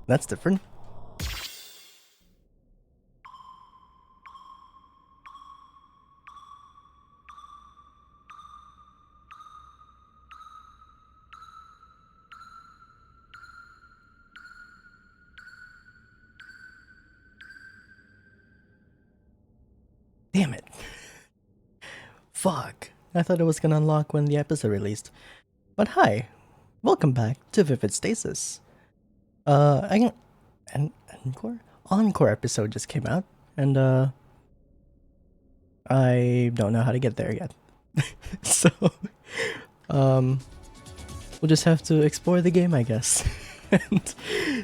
That's different. Damn it. Fuck. I thought it was gonna unlock when the episode released. But hi, welcome back to Vivid Stasis. An encore? Encore episode just came out, and I don't know how to get there yet. So, um, we'll just have to explore the game, I guess, and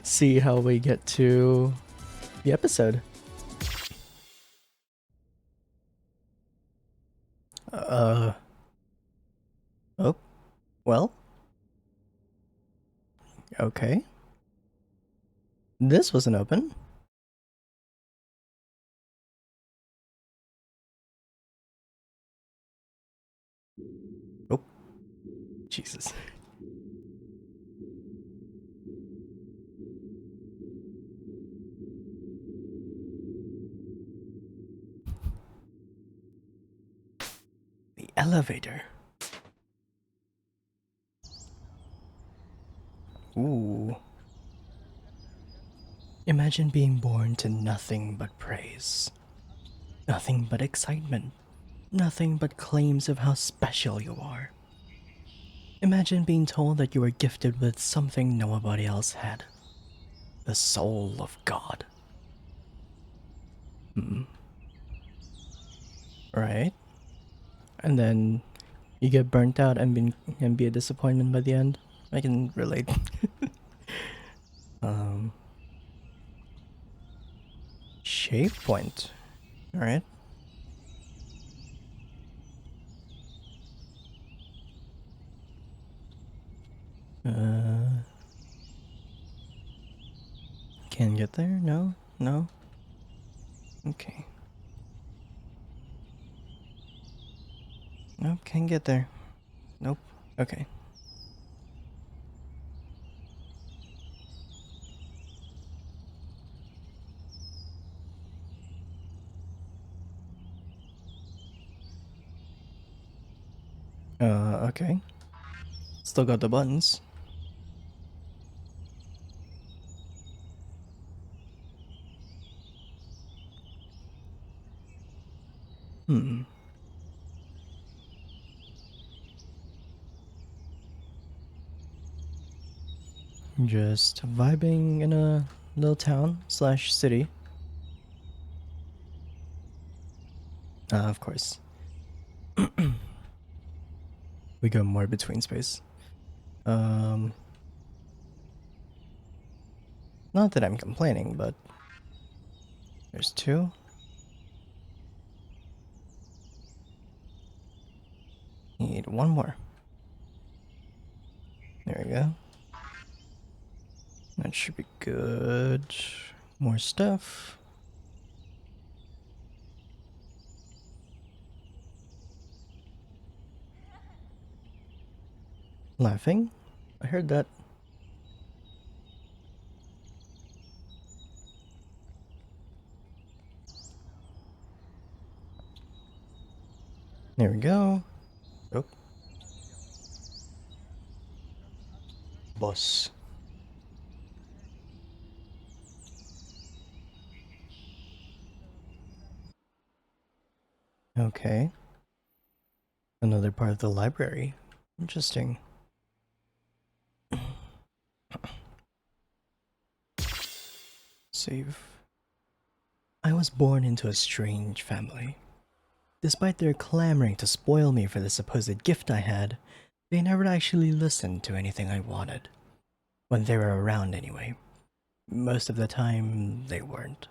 see how we get to the episode. Oh, well, okay. This wasn't open. Oh, Jesus. The elevator. Ooh. Imagine being born to nothing but praise. Nothing but excitement. Nothing but claims of how special you are. Imagine being told that you were gifted with something nobody else had. The soul of God. Right? And then you get burnt out and be a disappointment by the end. I can relate. Shape point. Alright. Can get there? No? No? Okay. Nope, can't get there. Nope. Okay. Okay. Still got the buttons. Just vibing in a little town slash city. Of course. We go more between space. Not that I'm complaining, but there's two. Need one more. There we go. That should be good. More stuff. Laughing? I heard that. There we go. Oh. Boss. Okay. Another part of the library. Interesting. Save. I was born into a strange family. Despite their clamoring to spoil me for the supposed gift I had, they never actually listened to anything I wanted. When they were around, anyway. Most of the time, they weren't.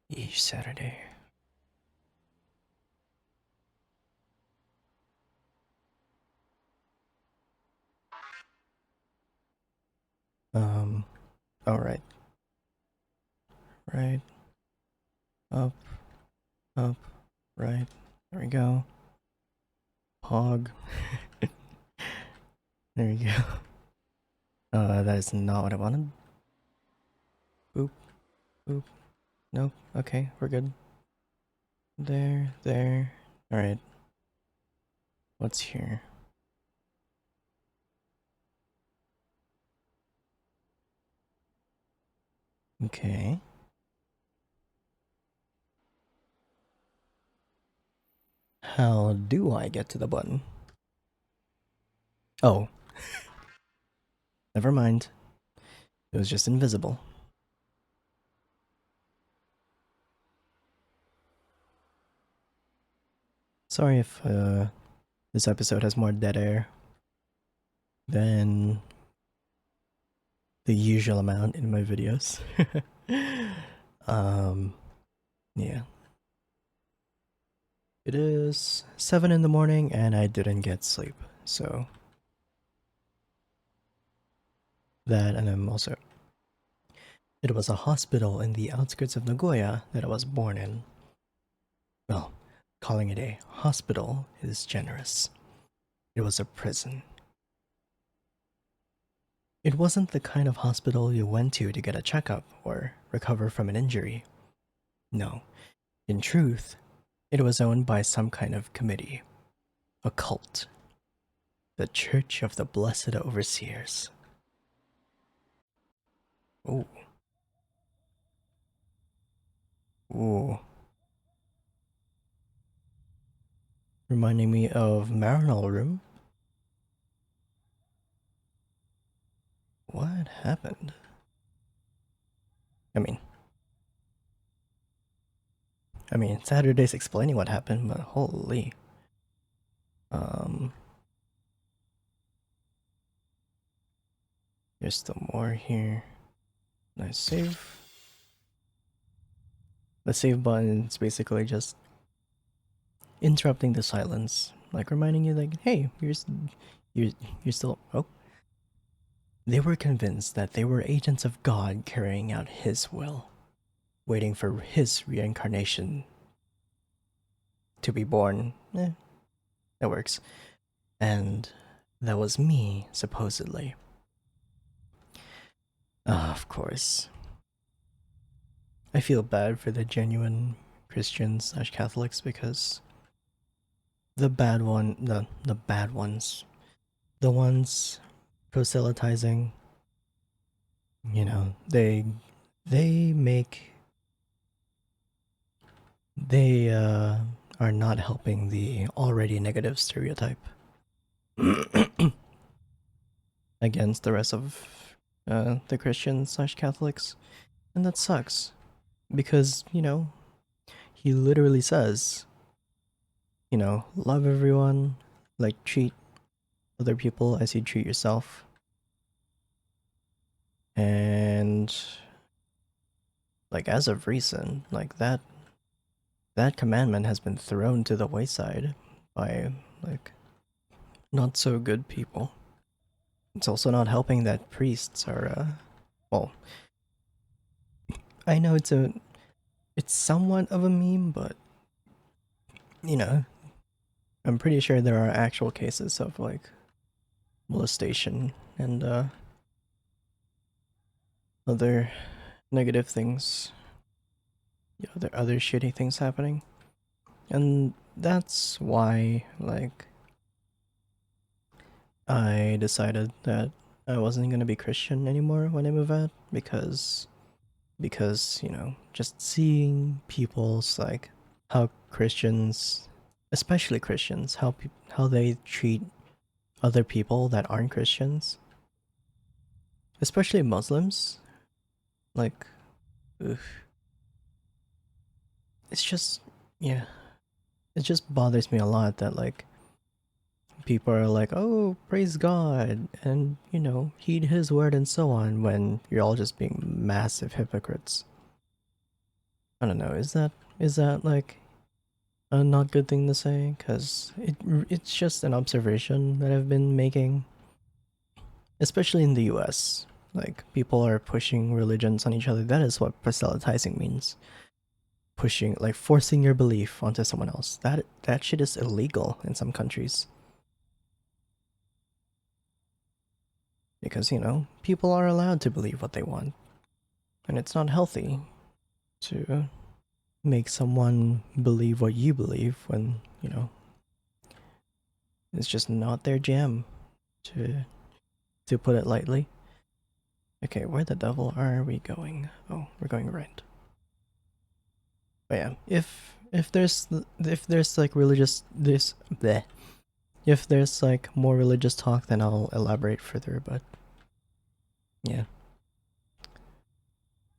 Each Saturday. Alright. Right. Up. Up. Right. There we go. Pog. There you go. That is not what I wanted. Boop, boop. Nope. Okay, we're good. There. Alright. What's here? Okay. How do I get to the button? Oh. Never mind. It was just invisible. Sorry if this episode has more dead air than the usual amount in my videos. Yeah. It is 7 in the morning and I didn't get sleep, so that, and I'm also... It was a hospital in the outskirts of Nagoya that I was born in. Well, calling it a hospital is generous. It was a prison. It wasn't the kind of hospital you went to get a checkup or recover from an injury. No, in truth, it was owned by some kind of committee, a cult, the Church of the Blessed Overseers. Ooh. Ooh. Reminding me of Marinol Room. What happened? I mean, Saturday's explaining what happened, but holy. There's still more here. Nice save. The save button is basically just interrupting the silence, like reminding you, like, hey, you're still. Oh, they were convinced that they were agents of God carrying out His will, waiting for His reincarnation to be born. That works. And that was me, supposedly. Of course. I feel bad for the genuine Christians/Catholics because the bad ones, the ones proselytizing, you know, they make they are not helping the already negative stereotype against the rest of the Christians/Catholics, and that sucks because, you know, he literally says, you know, love everyone, like treat other people as you treat yourself. And like as of recent, like that commandment has been thrown to the wayside by like not so good people. It's also not helping that priests are well, I know it's somewhat of a meme, but you know, I'm pretty sure there are actual cases of like molestation and other negative things, you know, there are other shitty things happening. And that's why, like, I decided that I wasn't gonna be Christian anymore when I move out because you know, just seeing people's like how Christians, especially Christians, how they treat other people that aren't Christians, especially Muslims, like, ugh, it's just, yeah, it just bothers me a lot that like people are like, oh, praise God, and you know, heed His word and so on, when you're all just being massive hypocrites. I don't know. Is that like a not good thing to say? Because it's just an observation that I've been making, especially in the U.S. Like people are pushing religions on each other. That is what proselytizing means. Pushing, like forcing your belief onto someone else. That shit is illegal in some countries. Because, you know, people are allowed to believe what they want. And it's not healthy to make someone believe what you believe when, you know, it's just not their jam, to put it lightly. Okay, where the devil are we going? Oh, we're going right. But yeah, if there's like religious this bleh. If there's like more religious talk, then I'll elaborate further, but yeah.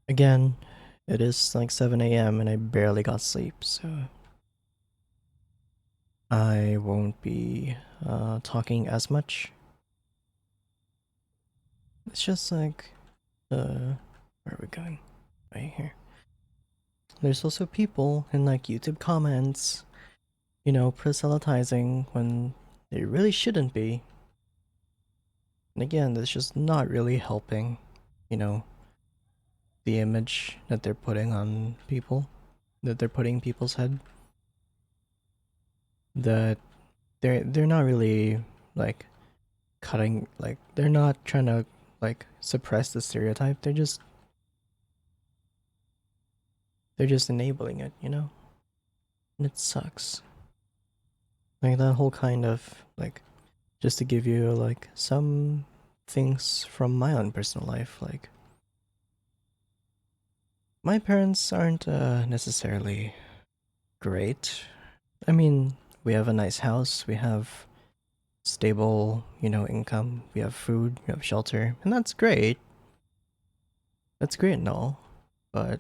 Again, it is like 7 a.m. and I barely got sleep, so I won't be talking as much. It's just like, where are we going? Right here. There's also people in like YouTube comments, you know, proselytizing when they really shouldn't be. And again, that's just not really helping, you know, the image that they're putting on people, that they're putting in people's head. That they're not really like cutting, like they're not trying to like suppress the stereotype. They're just enabling it, you know? And it sucks. Like that whole kind of like, just to give you like some things from my own personal life, like my parents aren't necessarily great. I mean, we have a nice house, we have stable, you know, income, we have food, we have shelter, and that's great. That's great and all, but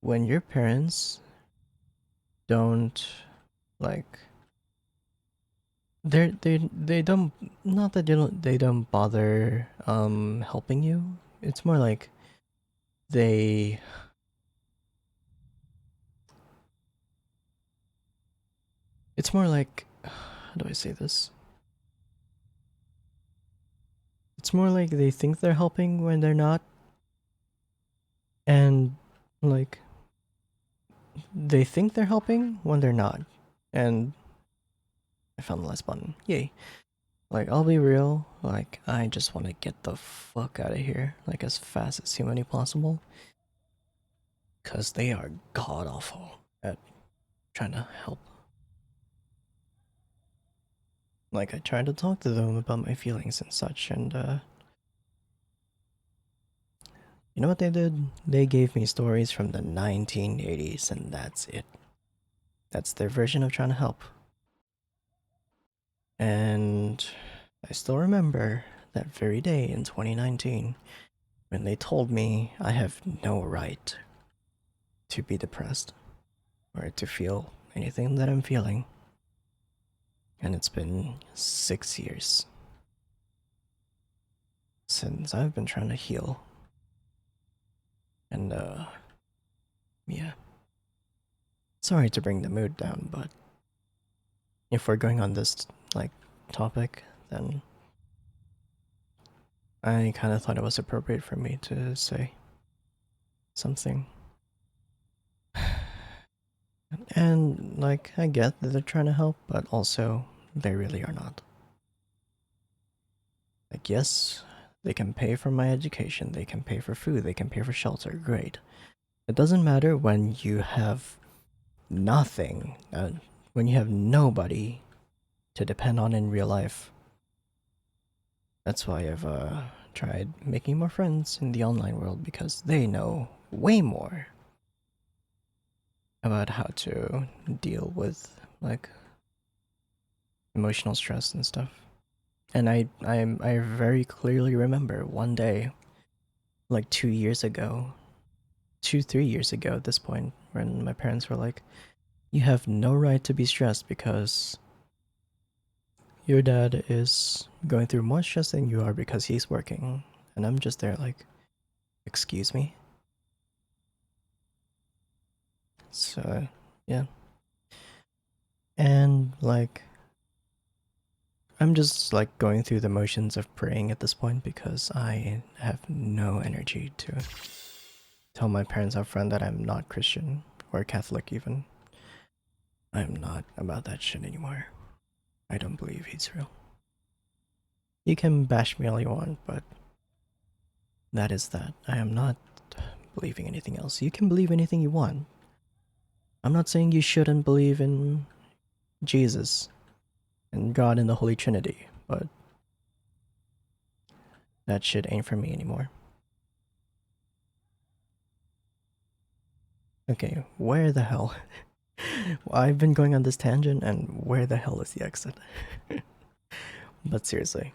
when your parents don't like they don't, not that they don't bother helping you. It's more like they it's more like how do I say this? It's more like they think they're helping when they're not, and like they think they're helping when they're not. And I found the last button. Yay. Like, I'll be real, like, I just want to get the fuck out of here, like, as fast as humanly possible. Because they are god awful at trying to help. Like, I tried to talk to them about my feelings and such, and, you know what they did? They gave me stories from the 1980s, and that's it. That's their version of trying to help. And I still remember that very day in 2019 when they told me I have no right to be depressed or to feel anything that I'm feeling. And it's been 6 years since I've been trying to heal. And, yeah. Sorry to bring the mood down, but if we're going on this, like, topic, then I kind of thought it was appropriate for me to say something. And, like, I get that they're trying to help, but also, they really are not. Like, yes, they can pay for my education, they can pay for food, they can pay for shelter, great. It doesn't matter when you have nothing, when you have nobody to depend on in real life. That's why I've tried making more friends in the online world, because they know way more about how to deal with like emotional stress and stuff. And I very clearly remember one day, like 2 years ago, 3 years ago at this point, when my parents were like, "You have no right to be stressed because your dad is going through more stress than you are because he's working." And I'm just there like, "Excuse me?" So, yeah. And like, I'm just like going through the motions of praying at this point because I have no energy to tell my parents up front that I'm not Christian or Catholic even. I'm not about that shit anymore. I don't believe he's real. You can bash me all you want, but that is that. I am not believing anything else. You can believe anything you want. I'm not saying you shouldn't believe in Jesus and God and the Holy Trinity, but that shit ain't for me anymore. Okay, where the hell? I've been going on this tangent, and where the hell is the exit? But seriously,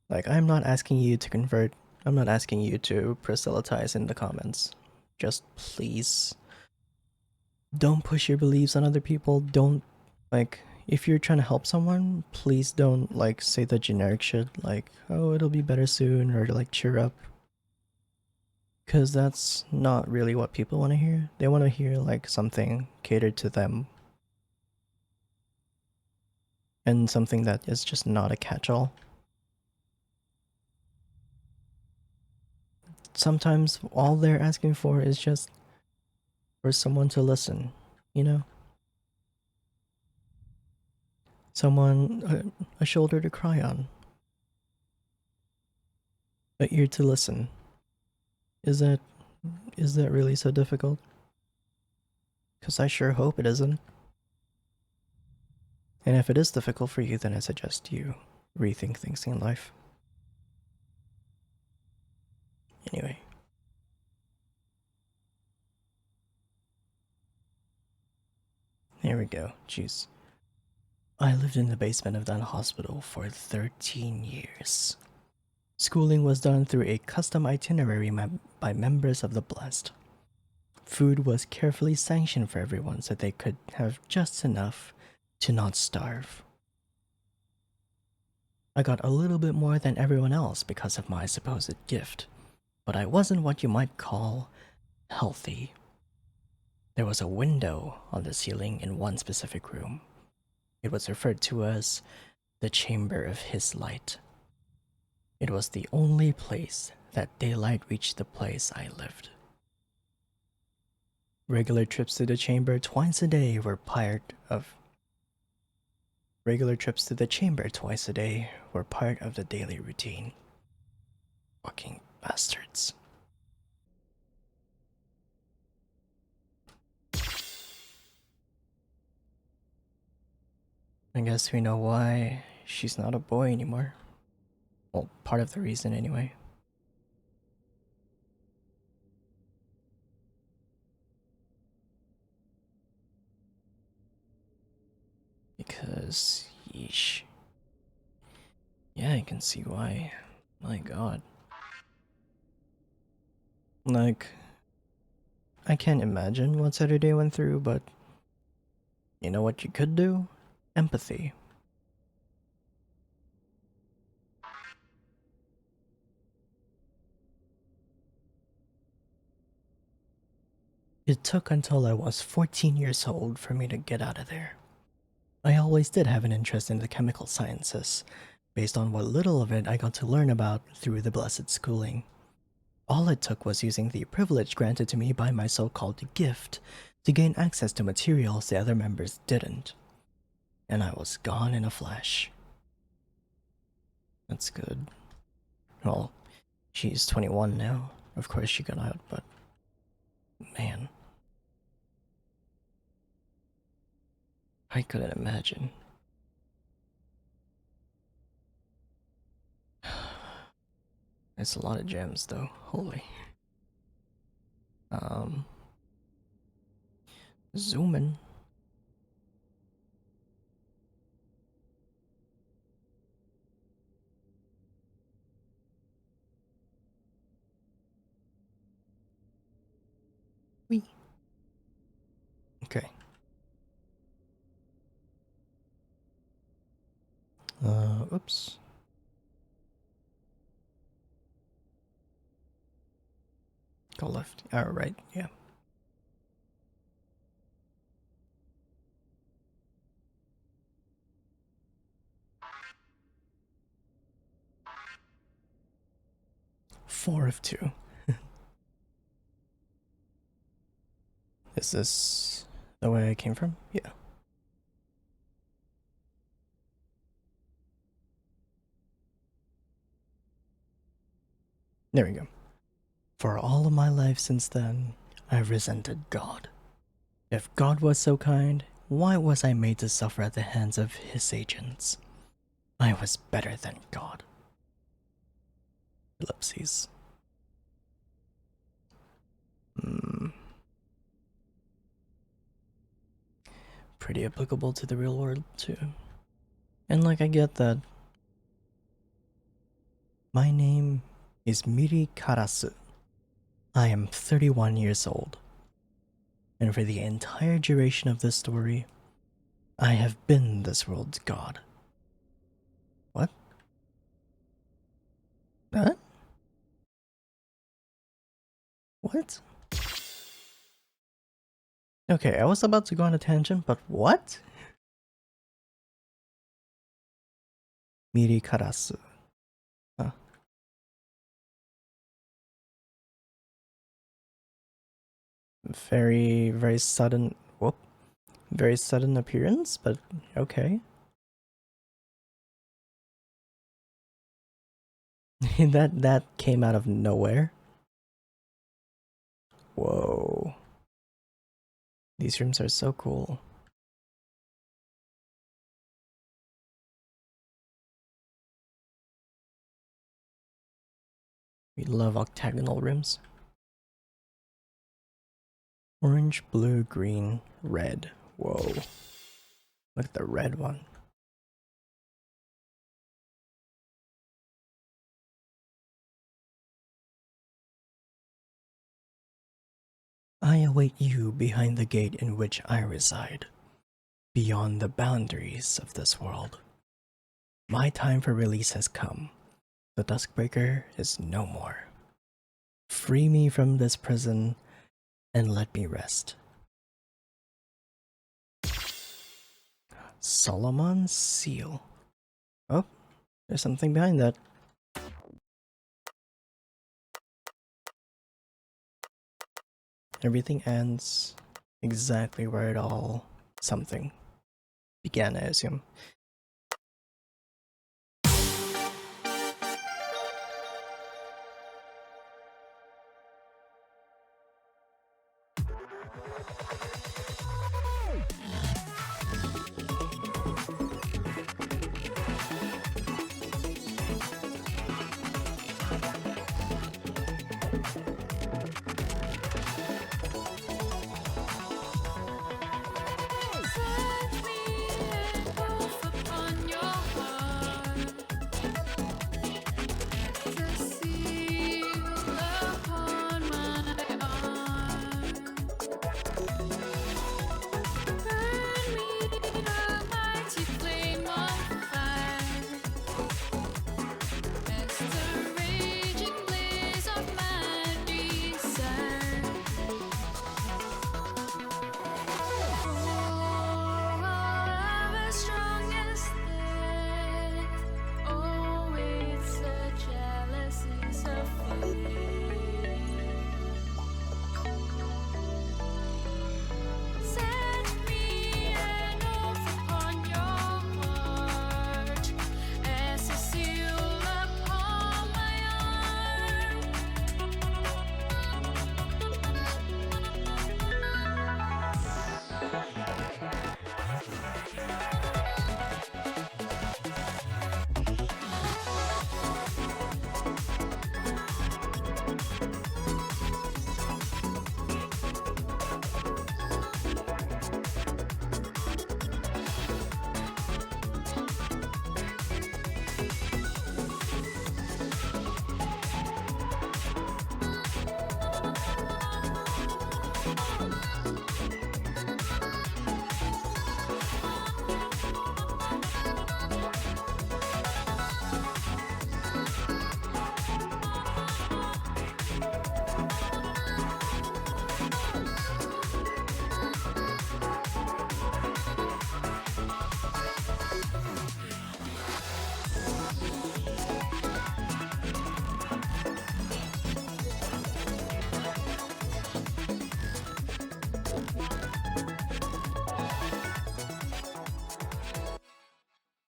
like, I'm not asking you to convert. I'm not asking you to proselytize in the comments. Just please don't push your beliefs on other people. Don't, like, if you're trying to help someone, please don't, like, say the generic shit like, oh, it'll be better soon, or like, cheer up. Because that's not really what people want to hear. They want to hear, like, something catered to them. And something that is just not a catch-all. Sometimes all they're asking for is just for someone to listen, you know? Someone, a shoulder to cry on, an ear to listen. Is that really so difficult? Because I sure hope it isn't. And if it is difficult for you, then I suggest you rethink things in life. Anyway. Here we go. Jeez. I lived in the basement of that hospital for 13 years. Schooling was done through a custom itinerary by members of the Blessed. Food was carefully sanctioned for everyone so they could have just enough to not starve. I got a little bit more than everyone else because of my supposed gift, but I wasn't what you might call healthy. There was a window on the ceiling in one specific room. It was referred to as the Chamber of His Light. It was the only place that daylight reached the place I lived. Regular trips to the chamber twice a day were part of the daily routine. Fucking bastards. I guess we know why she's not a boy anymore. Well, part of the reason anyway. Because, yeesh. Yeah, I can see why. My god. Like, I can't imagine what Saturday went through, but you know what you could do? Empathy. It took until I was 14 years old for me to get out of there. I always did have an interest in the chemical sciences, based on what little of it I got to learn about through the blessed schooling. All it took was using the privilege granted to me by my so-called gift to gain access to materials the other members didn't. And I was gone in a flash. That's good. Well, she's 21 now. Of course she got out, but man. I couldn't imagine. It's a lot of gems though, holy. Zoom in. Wee. Okay. Oops. Go left. Right, yeah. Four of two. Is this the way I came from? Yeah. There we go. For all of my life since then, I resented God. If God was so kind, why was I made to suffer at the hands of his agents? I was better than God. Ellipses. Pretty applicable to the real world, too. And like, I get that. My name is Miri Karasu. I am 31 years old. And for the entire duration of this story, I have been this world's god. What? Huh? What? Okay, I was about to go on a tangent, but what? Miri Karasu. Huh. Very sudden. Whoop. Very sudden appearance, but okay. that came out of nowhere. Whoa. These rooms are so cool. We love octagonal rims. Orange, blue, green, red. Whoa. Look at the red one. I await you behind the gate in which I reside, beyond the boundaries of this world. My time for release has come. The Duskbreaker is no more. Free me from this prison and let me rest. Solomon's Seal. Oh, there's something behind that. Everything ends exactly where it all something began, I assume.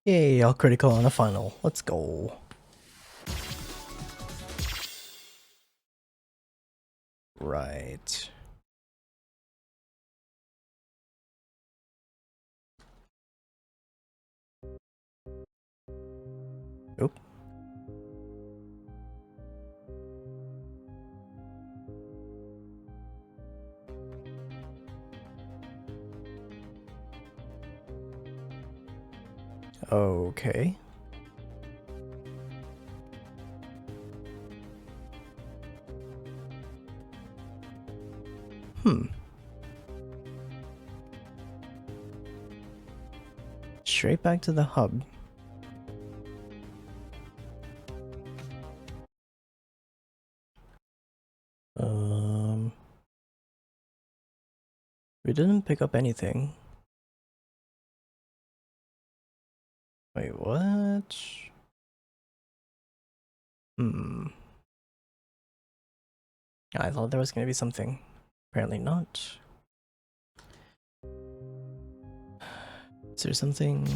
Yay, all critical on a funnel. Let's go. Right. Oop. Okay. Straight back to the hub. We didn't pick up anything. Wait, what? I thought there was gonna be something. Apparently not. Is there something?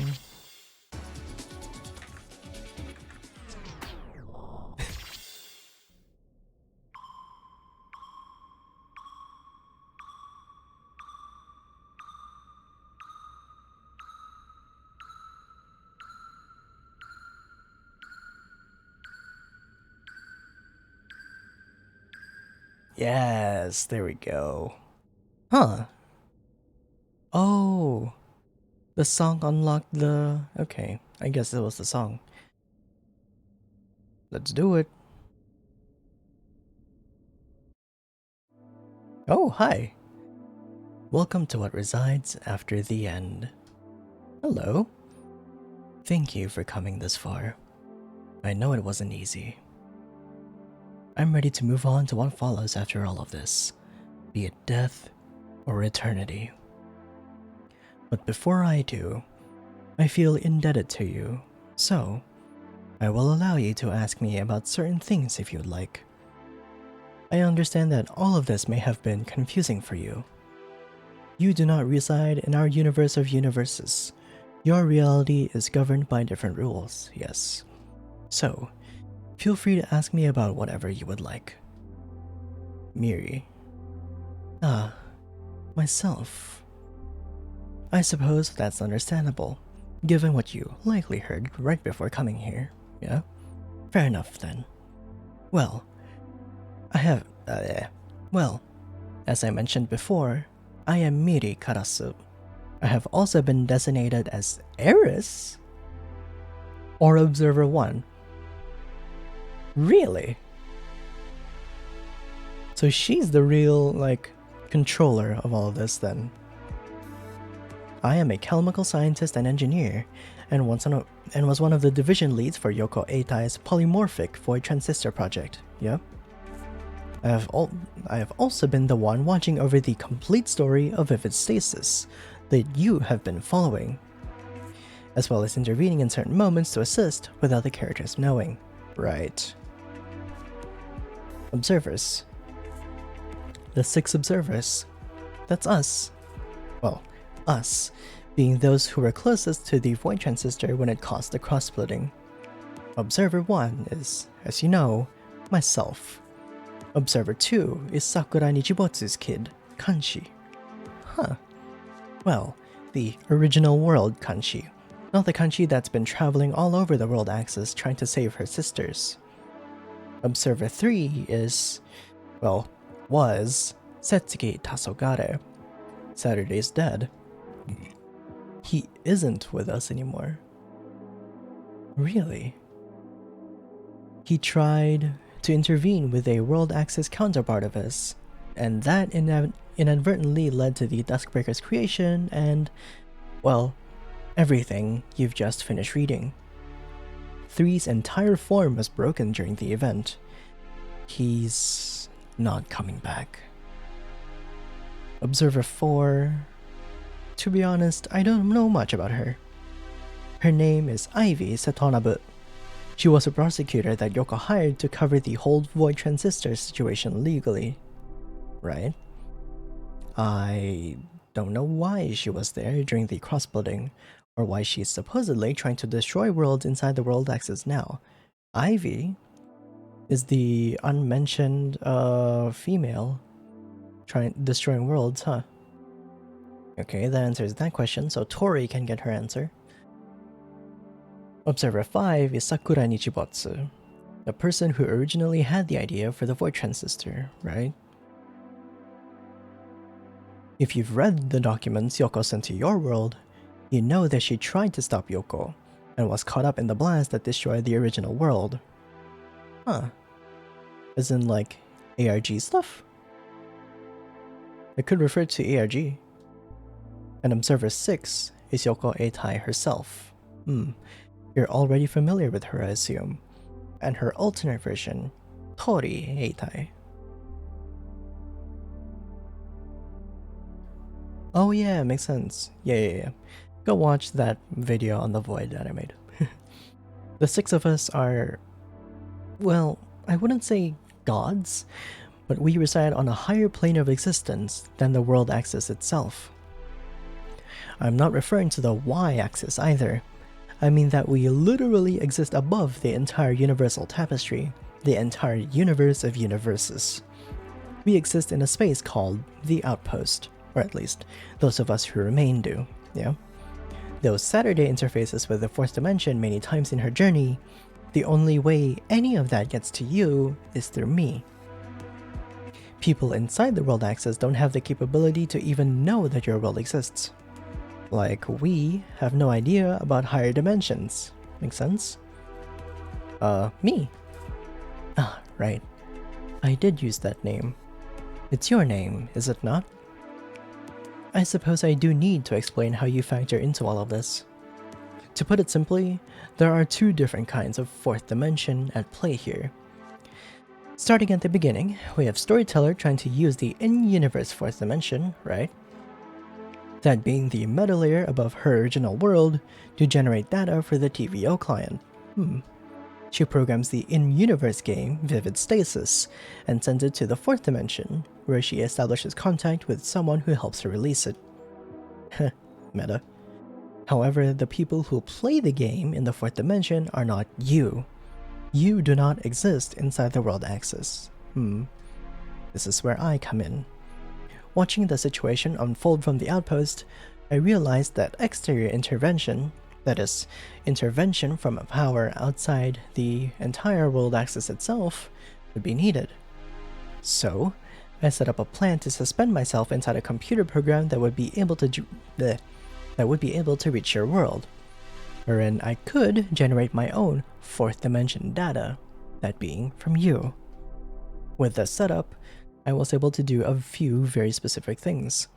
Yes, there we go. Huh. Oh, the song unlocked the... Okay, I guess it was the song. Let's do it. Oh, hi. Welcome to what resides after the end. Hello. Thank you for coming this far. I know it wasn't easy. I'm ready to move on to what follows after all of this, be it death or eternity. But before I do, I feel indebted to you, so I will allow you to ask me about certain things if you'd like. I understand that all of this may have been confusing for you. You do not reside in our universe of universes. Your reality is governed by different rules, yes. So, feel free to ask me about whatever you would like. Miri. Ah, myself. I suppose that's understandable, given what you likely heard right before coming here, yeah? Fair enough then. Well, as I mentioned before, I am Miri Karasu. I have also been designated as Heiress? Or Observer 1. Really? So she's the real, controller of all of this then. I am a chemical scientist and engineer, and was one of the division leads for Yoko Eitai's polymorphic void transistor project, yeah? I have also been the one watching over the complete story of Vivid Stasis that you have been following, as well as intervening in certain moments to assist without the characters knowing. Right. Observers. The 6 observers. That's us. Well, us, being those who were closest to the void transistor when it caused the cross-splitting. Observer 1 is, as you know, myself. Observer 2 is Sakura Nichibotsu's kid, Kanshi. Huh. Well, the original world Kanshi, not the Kanshi that's been traveling all over the world axis trying to save her sisters. Observer 3 is, well, was Setsuki Tasogare. Saturday's dead. He isn't with us anymore. Really? He tried to intervene with a world axis counterpart of his, and that inadvertently led to the Duskbreaker's creation and, well, everything you've just finished reading. 3's entire form was broken during the event. He's not coming back. Observer 4... To be honest, I don't know much about her. Her name is Ivy Setonabu. She was a prosecutor that Yoko hired to cover the whole void transistor situation legally. Right? I don't know why she was there during the cross-splitting, or why she's supposedly trying to destroy worlds inside the world axis now. Ivy is the unmentioned female destroying worlds, huh? Okay, that answers that question, so Tori can get her answer. Observer 5 is Sakura Nichibotsu, the person who originally had the idea for the void transistor, right? If you've read the documents Yoko sent to your world, you know that she tried to stop Yoko, and was caught up in the blast that destroyed the original world. Huh. As in, like, ARG stuff? It could refer to ARG. And Observer 6 is Yoko Eitai herself. You're already familiar with her, I assume. And her alternate version, Tori Eitai. Oh yeah, makes sense. Yeah. Go watch that video on the void that I made. The 6 of us are, well, I wouldn't say gods, but we reside on a higher plane of existence than the world axis itself. I'm not referring to the y-axis either. I mean that we literally exist above the entire universal tapestry, the entire universe of universes. We exist in a space called the Outpost, or at least those of us who remain do, yeah? Though Saturday interfaces with the 4th dimension many times in her journey, the only way any of that gets to you is through me. People inside the world axis don't have the capability to even know that your world exists. Like, we have no idea about higher dimensions. Make sense? Me. Ah, right. I did use that name. It's your name, is it not? I suppose I do need to explain how you factor into all of this. To put it simply, there are 2 different kinds of 4th dimension at play here. Starting at the beginning, we have Storyteller trying to use the in-universe 4th dimension, right? That being the meta layer above her original world to generate data for the TVO client. She programs the in-universe game, Vivid Stasis, and sends it to the 4th dimension, where she establishes contact with someone who helps her release it. Heh, meta. However, the people who play the game in the 4th dimension are not you. You do not exist inside the world axis. This is where I come in. Watching the situation unfold from the outpost, I realized that exterior intervention, that is, intervention from a power outside the entire world axis itself, would be needed. So, I set up a plan to suspend myself inside a computer program that would be able to reach your world, wherein I could generate my own 4th dimension data, that being from you. With this setup, I was able to do a few very specific things.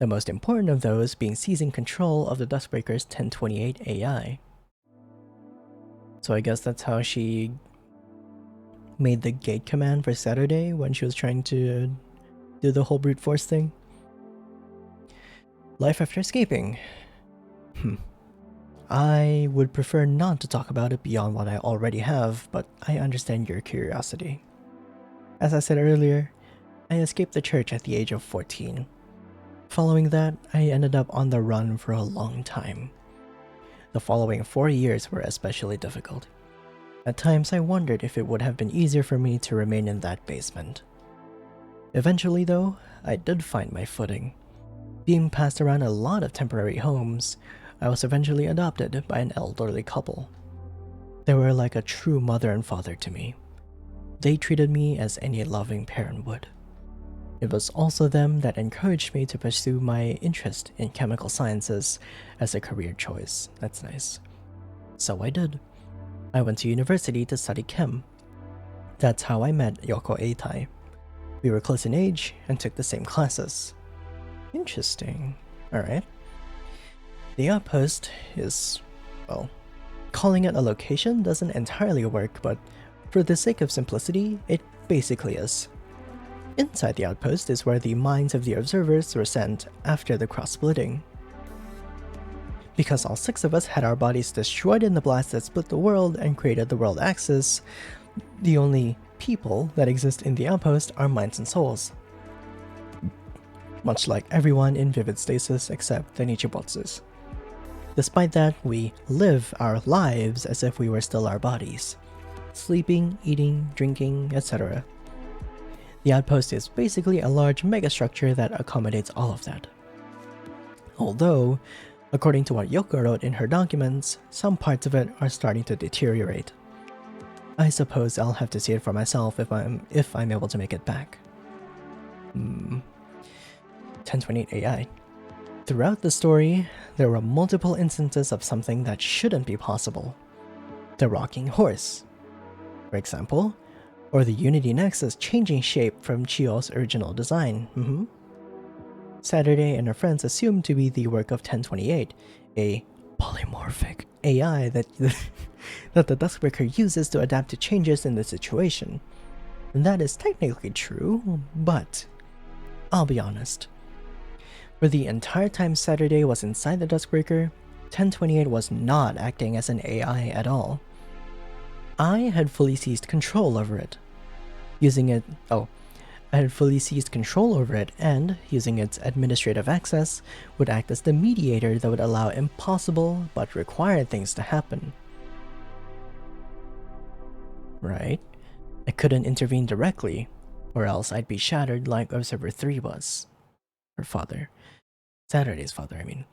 The most important of those being seizing control of the Duskbreaker's 1028 AI. So I guess that's how she made the gate command for Saturday when she was trying to do the whole brute force thing. Life after escaping. I would prefer not to talk about it beyond what I already have, but I understand your curiosity. As I said earlier, I escaped the church at the age of 14. Following that, I ended up on the run for a long time. The following 4 years were especially difficult. At times I wondered if it would have been easier for me to remain in that basement. Eventually though, I did find my footing. Being passed around a lot of temporary homes, I was eventually adopted by an elderly couple. They were like a true mother and father to me. They treated me as any loving parent would. It was also them that encouraged me to pursue my interest in chemical sciences as a career choice. That's nice. So I did. I went to university to study chem. That's how I met Yoko Eitai. We were close in age and took the same classes. Interesting. Alright. The outpost is, well, calling it a location doesn't entirely work, but for the sake of simplicity, it basically is. Inside the outpost is where the minds of the observers were sent after the cross-splitting. Because all 6 of us had our bodies destroyed in the blast that split the world and created the world axis, the only people that exist in the outpost are minds and souls. Much like everyone in Vivid Stasis except the Nichibotsus. Despite that, we live our lives as if we were still our bodies. Sleeping, eating, drinking, etc. The outpost is basically a large megastructure that accommodates all of that. Although, according to what Yoko wrote in her documents, some parts of it are starting to deteriorate. I suppose I'll have to see it for myself if I'm able to make it back. 1028 AI. Throughout the story, there were multiple instances of something that shouldn't be possible. The rocking horse, for example, or the Unity Nexus changing shape from Chio's original design. Saturday and her friends assumed to be the work of 1028, a polymorphic AI that the Duskbreaker uses to adapt to changes in the situation. And that is technically true, but I'll be honest. For the entire time Saturday was inside the Duskbreaker, 1028 was not acting as an AI at all. I had fully seized control over it. I had fully seized control over it, and, using its administrative access, would act as the mediator that would allow impossible but required things to happen. Right? I couldn't intervene directly, or else I'd be shattered like Observer 3 was. Her father. Saturday's father, I mean.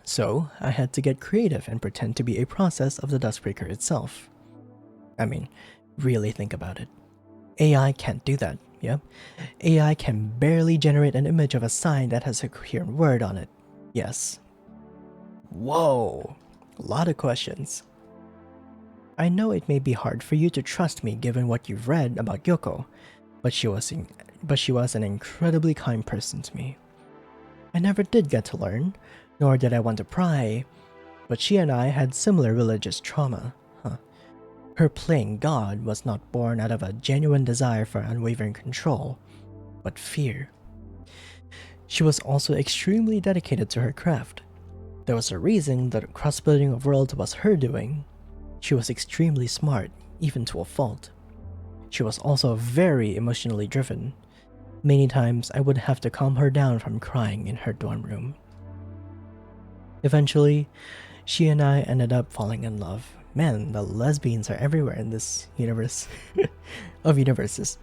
So, I had to get creative and pretend to be a process of the Duskbreaker itself. I mean, really think about it. AI can't do that, yeah? AI can barely generate an image of a sign that has a coherent word on it. Yes. Whoa! A lot of questions. I know it may be hard for you to trust me given what you've read about Yoko, but she was an incredibly kind person to me. I never did get to learn, nor did I want to pry, but she and I had similar religious trauma. Her playing God was not born out of a genuine desire for unwavering control, but fear. She was also extremely dedicated to her craft. There was a reason that cross-building of worlds was her doing. She was extremely smart, even to a fault. She was also very emotionally driven. Many times I would have to calm her down from crying in her dorm room. Eventually, she and I ended up falling in love. Man, the lesbians are everywhere in this universe of universes.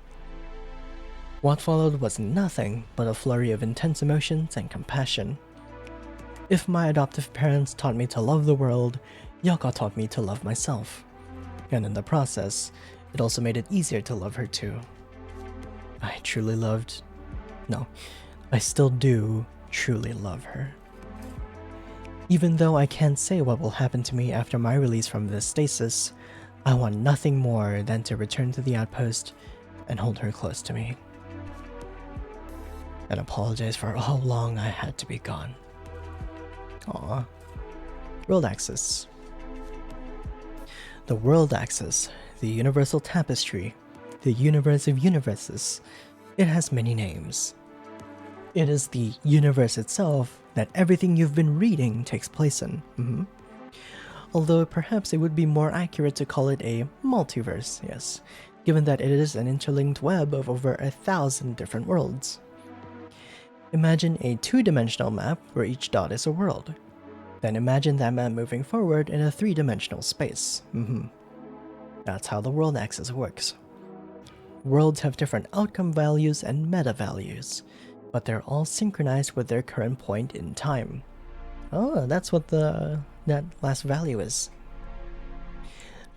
What followed was nothing but a flurry of intense emotions and compassion. If my adoptive parents taught me to love the world, Yoko taught me to love myself. And in the process, it also made it easier to love her too. I still do truly love her. Even though I can't say what will happen to me after my release from this stasis, I want nothing more than to return to the outpost and hold her close to me. And apologize for how long I had to be gone. Aww. World Axis. The World Axis, the Universal Tapestry, the Universe of Universes. It has many names. It is the universe itself that everything you've been reading takes place in. Although perhaps it would be more accurate to call it a multiverse, yes, given that it is an interlinked web of over 1,000 different worlds. Imagine a two-dimensional map where each dot is a world. Then imagine that map moving forward in a three-dimensional space. That's how the world axis works. Worlds have different outcome values and meta values, but they're all synchronized with their current point in time. Oh, that's what that last value is.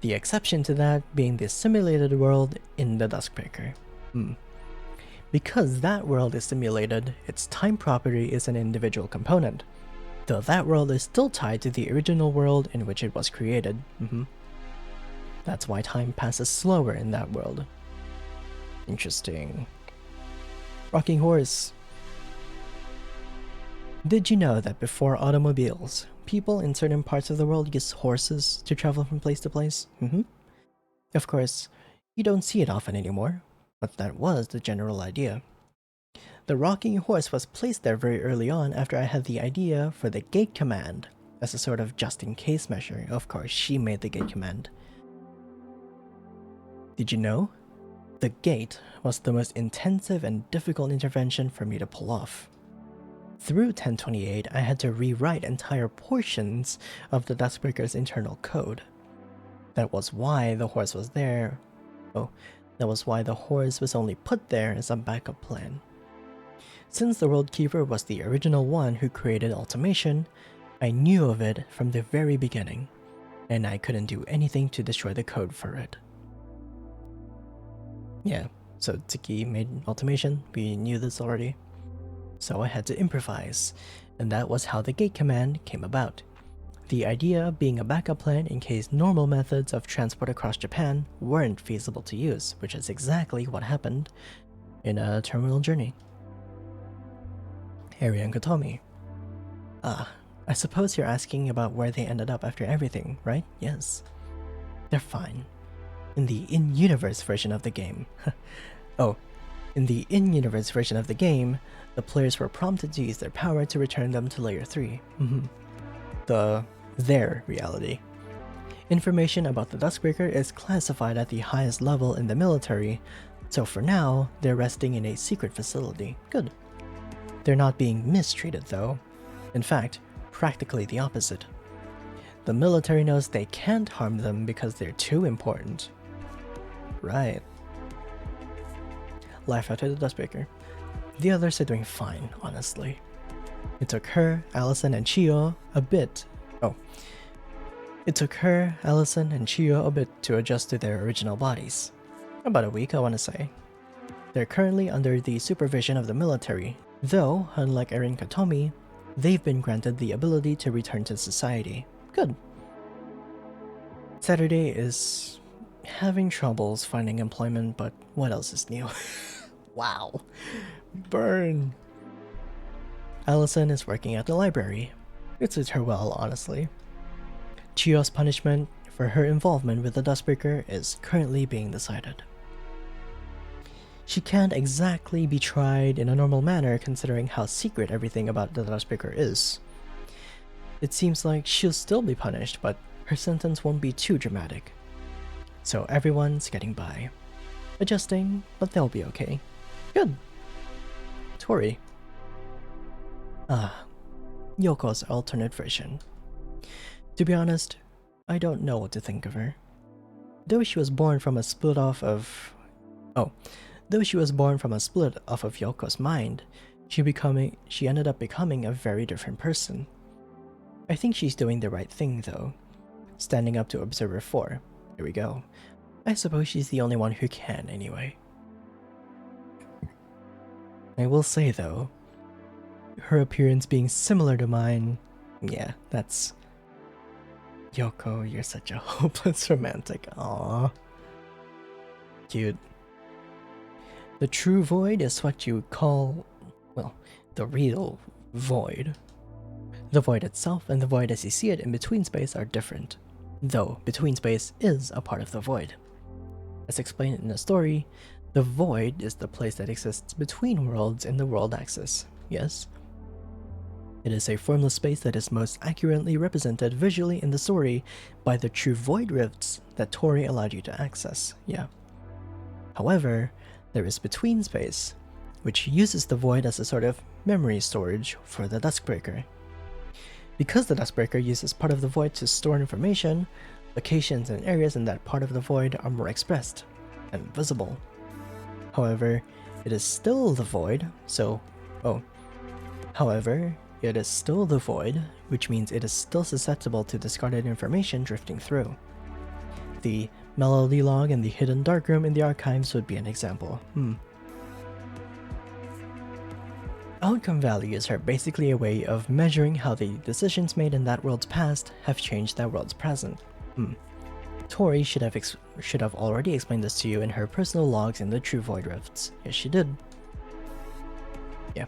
The exception to that being the simulated world in the Duskbreaker. Because that world is simulated, its time property is an individual component, though that world is still tied to the original world in which it was created. That's why time passes slower in that world. Interesting. Rocking horse. Did you know that before automobiles, people in certain parts of the world used horses to travel from place to place? Of course, you don't see it often anymore, but that was the general idea. The rocking horse was placed there very early on after I had the idea for the gate command, as a sort of just-in-case measure. Of course, she made the gate command. Did you know? The gate was the most intensive and difficult intervention for me to pull off. Through 1028, I had to rewrite entire portions of the Duskbreaker's internal code. That was why the horse was there. Oh, That was why the horse was only put there as a backup plan. Since the World Keeper was the original one who created automation, I knew of it from the very beginning, and I couldn't do anything to destroy the code for it. Yeah, so Tsuki made automation, we knew this already. So I had to improvise, and that was how the gate command came about. The idea being a backup plan in case normal methods of transport across Japan weren't feasible to use, which is exactly what happened in a terminal journey. Harry and Kotomi. I suppose you're asking about where they ended up after everything, right? Yes. They're fine. In the in-universe version of the game. In the in-universe version of the game, the players were prompted to use their power to return them to Layer 3. Their reality. Information about the Duskbreaker is classified at the highest level in the military, so for now, they're resting in a secret facility. Good. They're not being mistreated though. In fact, practically the opposite. The military knows they can't harm them because they're too important. Right. Life after the Duskbreaker. The others are doing fine, honestly. It took her, Allison, and Chiyo a bit to adjust to their original bodies. About a week, I want to say. They're currently under the supervision of the military, though, unlike Erin Katomi, they've been granted the ability to return to society. Good. Saturday is having troubles finding employment, but what else is new? Wow. Burn. Allison is working at the library. It suits her well, honestly. Chiyo's punishment for her involvement with the Duskbreaker is currently being decided. She can't exactly be tried in a normal manner considering how secret everything about the Duskbreaker is. It seems like she'll still be punished, but her sentence won't be too dramatic. So everyone's getting by. Adjusting, but they'll be okay. Good. Tori. Yoko's alternate version. To be honest, I don't know what to think of her. Though she was born from a split off of Yoko's mind, she ended up becoming a very different person. I think she's doing the right thing though. Standing up to Observer 4. Here we go. I suppose she's the only one who can anyway. I will say though, her appearance being similar to mine, yeah, that's... Yoko, you're such a hopeless romantic. Aww. Cute. The true void is what you call, well, the real void. The void itself and the void as you see it in between space are different, though between space is a part of the void. As explained in the story, the void is the place that exists between worlds in the world axis, yes? It is a formless space that is most accurately represented visually in the story by the true void rifts that Tori allowed you to access, yeah. However, there is between space, which uses the void as a sort of memory storage for the Duskbreaker. Because the Duskbreaker uses part of the void to store information, locations and areas in that part of the void are more expressed and visible. However, it is still the void, which means it is still susceptible to discarded information drifting through. The melody log and the hidden darkroom in the archives would be an example. Outcome values are basically a way of measuring how the decisions made in that world's past have changed that world's present. Tori should have already explained this to you in her personal logs in the True Void Rifts. Yes, she did. Yeah.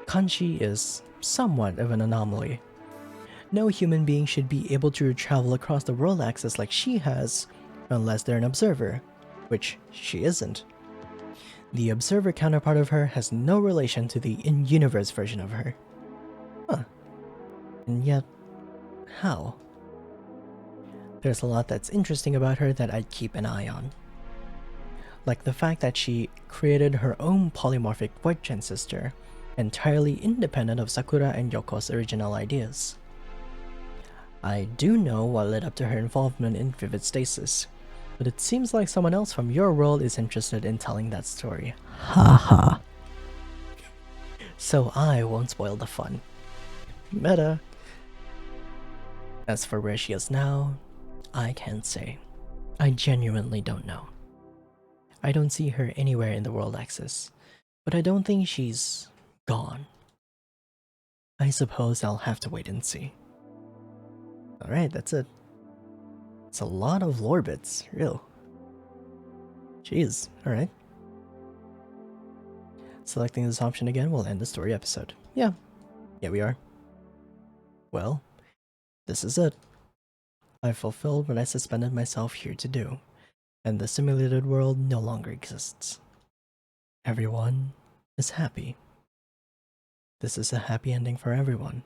Kanshi is somewhat of an anomaly. No human being should be able to travel across the world axis like she has, unless they're an observer, which she isn't. The observer counterpart of her has no relation to the in-universe version of her. And yet, how? There's a lot that's interesting about her that I'd keep an eye on. Like the fact that she created her own polymorphic void transistor, entirely independent of Sakura and Yoko's original ideas. I do know what led up to her involvement in Vivid Stasis. But it seems like someone else from your world is interested in telling that story. Haha. So I won't spoil the fun. Meta. As for where she is now, I can't say. I genuinely don't know. I don't see her anywhere in the world axis, but I don't think she's gone. I suppose I'll have to wait and see. Alright, that's it. It's a lot of lore bits, real. Jeez, alright. Selecting this option again will end the story episode. Yeah, we are. Well, this is it. I fulfilled what I suspended myself here to do, and the simulated world no longer exists. Everyone is happy. This is a happy ending for everyone,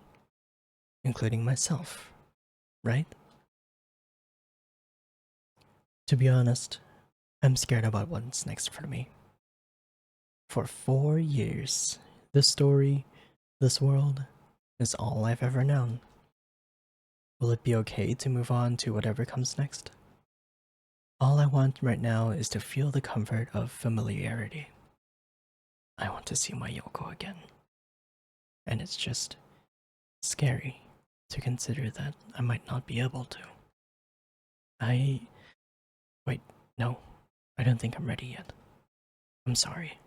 including myself, right? To be honest, I'm scared about what's next for me. For 4 years, this story, this world, is all I've ever known. Will it be okay to move on to whatever comes next? All I want right now is to feel the comfort of familiarity. I want to see my Yoko again. And it's just scary to consider that I might not be able to. Wait, no, I don't think I'm ready yet. I'm sorry.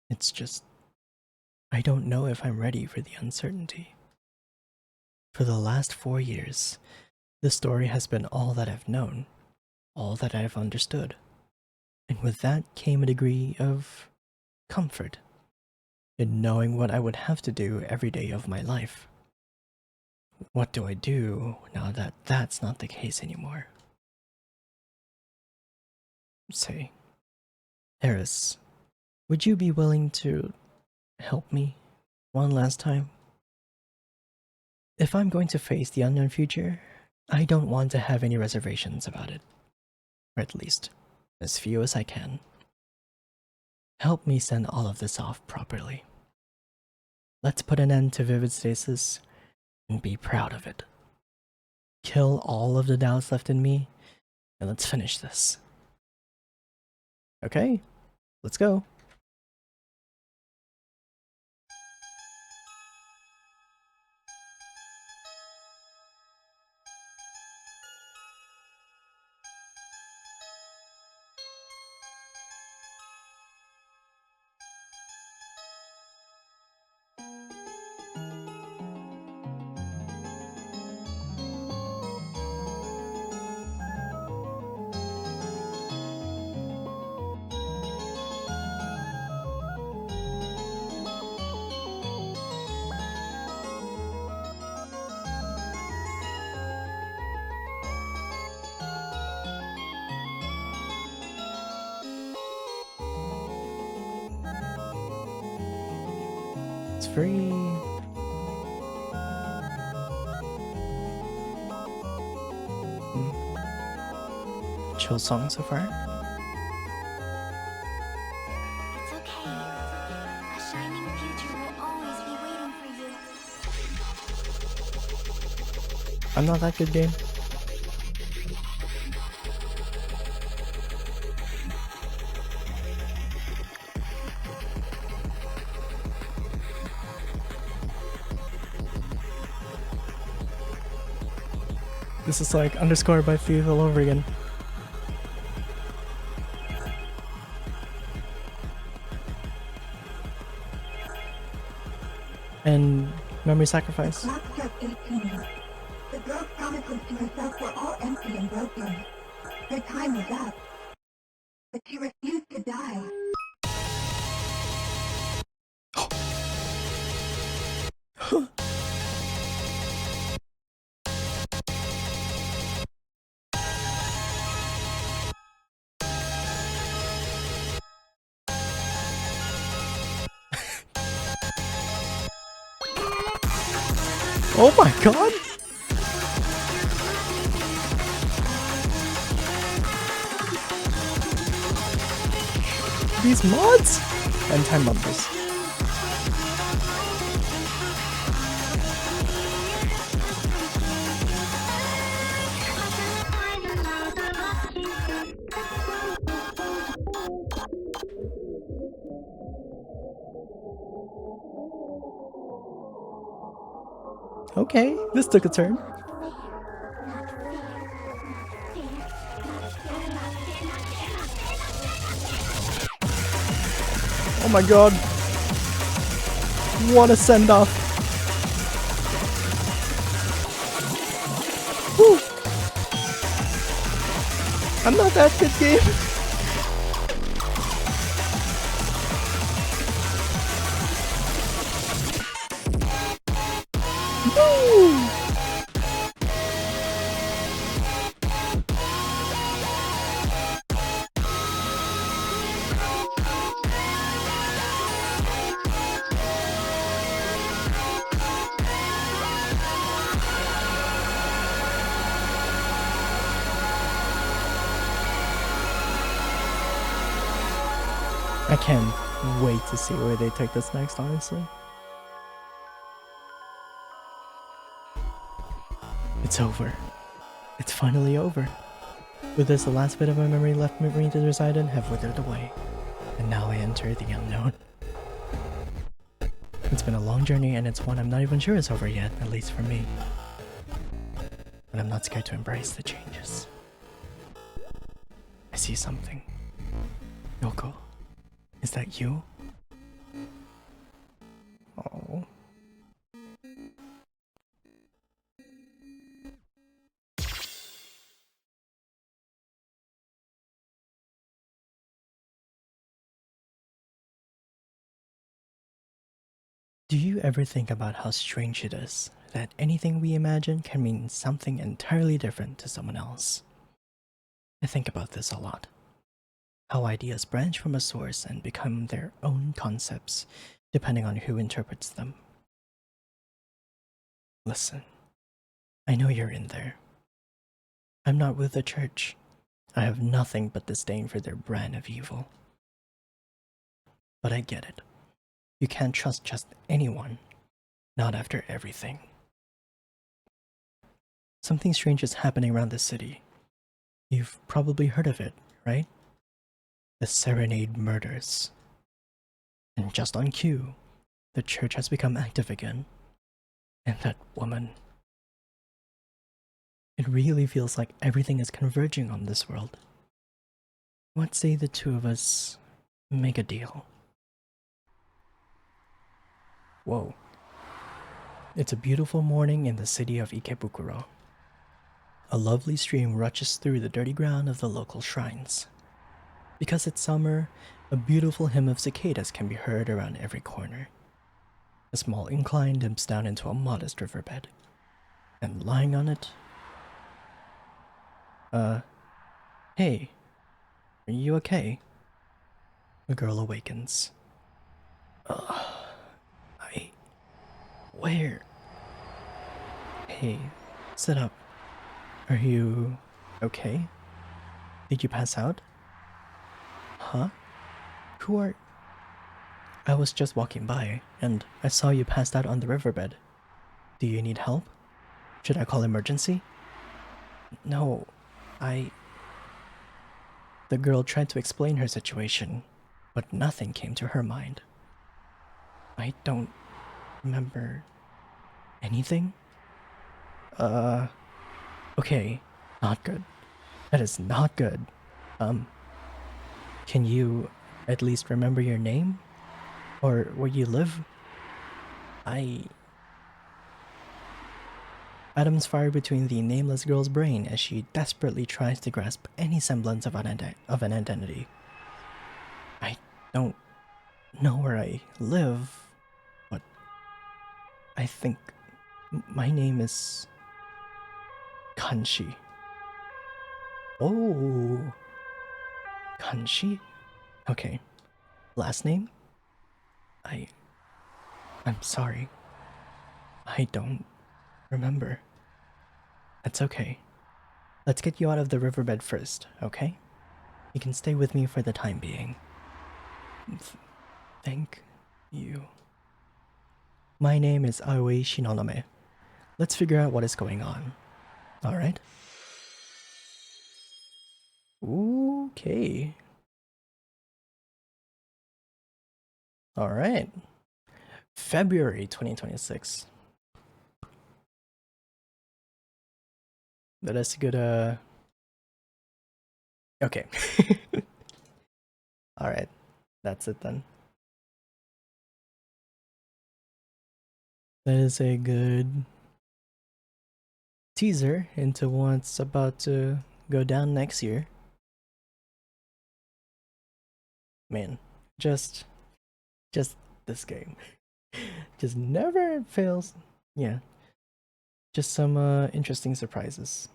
It's just, I don't know if I'm ready for the uncertainty. For the last 4 years, the story has been all that I've known, all that I've understood. And with that came a degree of comfort in knowing what I would have to do every day of my life. What do I do now that that's not the case anymore? Say, Eris, would you be willing to help me one last time? If I'm going to face the unknown future, I don't want to have any reservations about it. Or at least, as few as I can. Help me send all of this off properly. Let's put an end to vivid stasis and be proud of it. Kill all of the doubts left in me, and let's finish this. Okay, let's go. It's very chill song so far. It's okay. A shining future will always be waiting for you. I'm not that good, game. This is like underscored by Thief all over again. And memory sacrifice. Clock struck 18. The girl's promises to herself were all empty and broken. Her time was up. But she refused to die. Oh my god! These mods? And time bumpers. Okay, this took a turn. Oh my god. What a send off. Woo. I'm not that good, game. Woo. I can't wait to see where they take this next, honestly. It's over. It's finally over. With this, the last bit of my memory left me to reside in have withered away. And now I enter the unknown. It's been a long journey, and it's one I'm not even sure is over yet, at least for me. But I'm not scared to embrace the changes. I see something. Yoko, is that you? Oh. Do you ever think about how strange it is that anything we imagine can mean something entirely different to someone else? I think about this a lot. How ideas branch from a source and become their own concepts, depending on who interprets them. Listen, I know you're in there. I'm not with the church. I have nothing but disdain for their brand of evil. But I get it. You can't trust just anyone, not after everything. Something strange is happening around the city. You've probably heard of it, right? The Serenade murders. And just on cue, the church has become active again. And that woman. It really feels like everything is converging on this world. What say the two of us make a deal? Whoa. It's a beautiful morning in the city of Ikebukuro. A lovely stream rushes through the dirty ground of the local shrines. Because it's summer, a beautiful hymn of cicadas can be heard around every corner. A small incline dips down into a modest riverbed. And lying on it... hey, are you okay? The girl awakens. Where? Hey, sit up. Are you okay? Did you pass out? Huh? Who are... I was just walking by, and I saw you passed out on the riverbed. Do you need help? Should I call emergency? No, The girl tried to explain her situation, but nothing came to her mind. I don't remember anything? Okay, not good. That is not good. Can you at least remember your name? Or where you live? Atoms fire between the nameless girl's brain as she desperately tries to grasp any semblance of an identity. I don't know where I live, but I think my name is Kanshi. Oh, Kanshi? Okay. Last name? I'm sorry. I don't remember. That's okay. Let's get you out of the riverbed first, okay? You can stay with me for the time being. Thank you. My name is Aoi Shinonome. Let's figure out what is going on. Alright? Okay. Alright. February 2026. That is a good okay. Alright, that's it then. That is a good teaser into what's about to go down next year. Man, just this game. Just never fails. Yeah. Just some interesting surprises.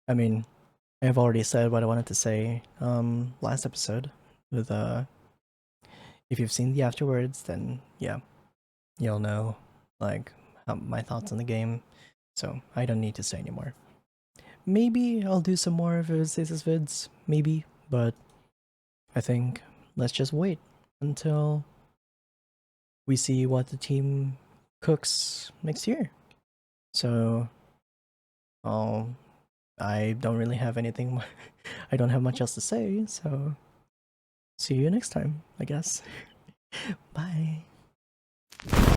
I mean, I've already said what I wanted to say last episode with if you've seen the afterwards, then yeah, you'll know like my thoughts on the game. So I don't need to say anymore. Maybe I'll do some more of his stasis vids, maybe, but I think let's just wait until we see what the team cooks next year. So I don't really have anything I don't have much else to say, so see you next time, I guess. Bye.